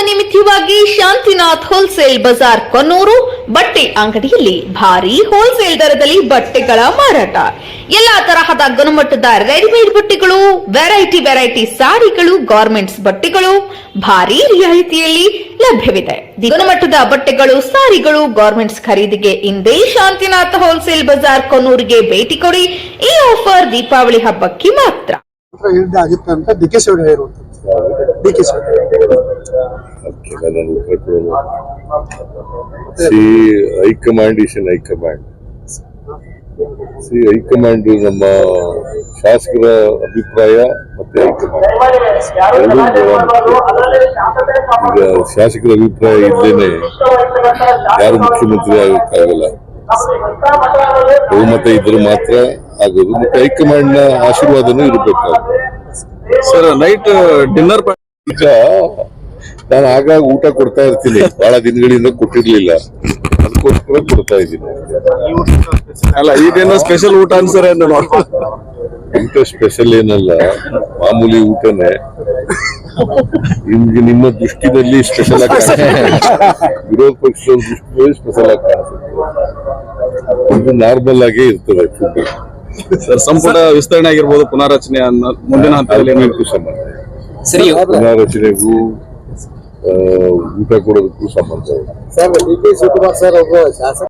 ನಿಮಿತ್ತವಾಗಿ ಶಾಂತಿನಾಥ್ ಹೋಲ್ಸೇಲ್ ಬಜಾರ್ ಕೊನ್ನೂರು ಬಟ್ಟೆ ಅಂಗಡಿಯಲ್ಲಿ ಭಾರಿ ಹೋಲ್ಸೇಲ್ ದರದಲ್ಲಿ ಬಟ್ಟೆಗಳ ಮಾರಾಟ. ಎಲ್ಲಾ ತರಹದ ಗುಣಮಟ್ಟದ ರೆಡಿಮೇಡ್ ಬಟ್ಟೆಗಳು, ವೆರೈಟಿ ಸಾರಿಗಳು, ಗಾರ್ಮೆಂಟ್ಸ್ ಬಟ್ಟೆಗಳು ಭಾರಿ ರಿಯಾಯಿತಿಯಲ್ಲಿ ಲಭ್ಯವಿದೆ. ಗುಣಮಟ್ಟದ ಬಟ್ಟೆಗಳು, ಸಾರಿಗಳು, ಗಾರ್ಮೆಂಟ್ಸ್ ಖರೀದಿಗೆ ಇಂದೇ ಶಾಂತಿನಾಥ್ ಹೋಲ್ಸೇಲ್ ಬಜಾರ್ ಕೊನ್ನೂರಿಗೆ ಭೇಟಿ ಕೊಡಿ. ಈ ಆಫರ್ ದೀಪಾವಳಿ ಹಬ್ಬಕ್ಕೆ ಮಾತ್ರ. ಹೈಕಮಾಂಡ್ ಹೈಕಮಾಂಡ್ ನಮ್ಮ ಶಾಸಕರ ಅಭಿಪ್ರಾಯ ಮತ್ತೆ ಹೈಕಮಾಂಡ್ ಈಗ ಶಾಸಕರ ಅಭಿಪ್ರಾಯ ಇದ್ದೇನೆ ಯಾರು ಮುಖ್ಯಮಂತ್ರಿ ಆಗಕ್ಕಾಗಲ್ಲ, ಬಹುಮತ ಇದ್ರೆ ಮಾತ್ರ ಆಗೋದು. ಮತ್ತೆ ಹೈಕಮಾಂಡ್ ನ ಆಶೀರ್ವಾದನೂ ಇರಬೇಕಾಗುತ್ತೆ. ಸರ್ ನೈಟ್ ಡಿನ್ನರ್ ಈಗ ನಾನು ಆಗಾಗ ಊಟ ಕೊಡ್ತಾ ಇರ್ತೀನಿ, ಬಹಳ ದಿನಗಳಿಂದ ಕೊಟ್ಟಿರ್ಲಿಲ್ಲ, ಅದಕ್ಕೋಸ್ಕರ ಕೊಡ್ತಾ ಇದ್ದೀನಿ. ಅಲ್ಲ ಈಗೇನೋ ಸ್ಪೆಷಲ್ ಊಟ ಅನ್ಸರ್ ಊಟ ಸ್ಪೆಷಲ್ ಏನಲ್ಲ, ಮಾಮೂಲಿ ಊಟನೇ. ನಿಮ್ಗೆ ನಿಮ್ಮ ದೃಷ್ಟಿನಲ್ಲಿ ಸ್ಪೆಷಲ್ ಆಗಿ ವಿರೋಧ ಪಕ್ಷದ ದೃಷ್ಟಿಯಲ್ಲಿ ಸ್ಪೆಷಲ್ ಆಗಿ ಕಾಣಿಸುತ್ತೆ. ಇದು ನಾರ್ಮಲ್ ಆಗೇ ಇರ್ತದೆ ಫುಡ್. ಸರ್ ಸಂಪುಟ ವಿಸ್ತರಣೆ ಆಗಿರ್ಬೋದು, ಪುನಾರಚನೆ ಮುಂದಿನ ಹಂತದಲ್ಲಿ ಸಂಬಂಧ, ಪುನಾರಚನೆಗೂ ಊಟ ಕೊಡೋದಕ್ಕೂ ಸಂಬಂಧ. Sir D K Shivakumar sir ಒಬ್ಬ ಶಾಸಕ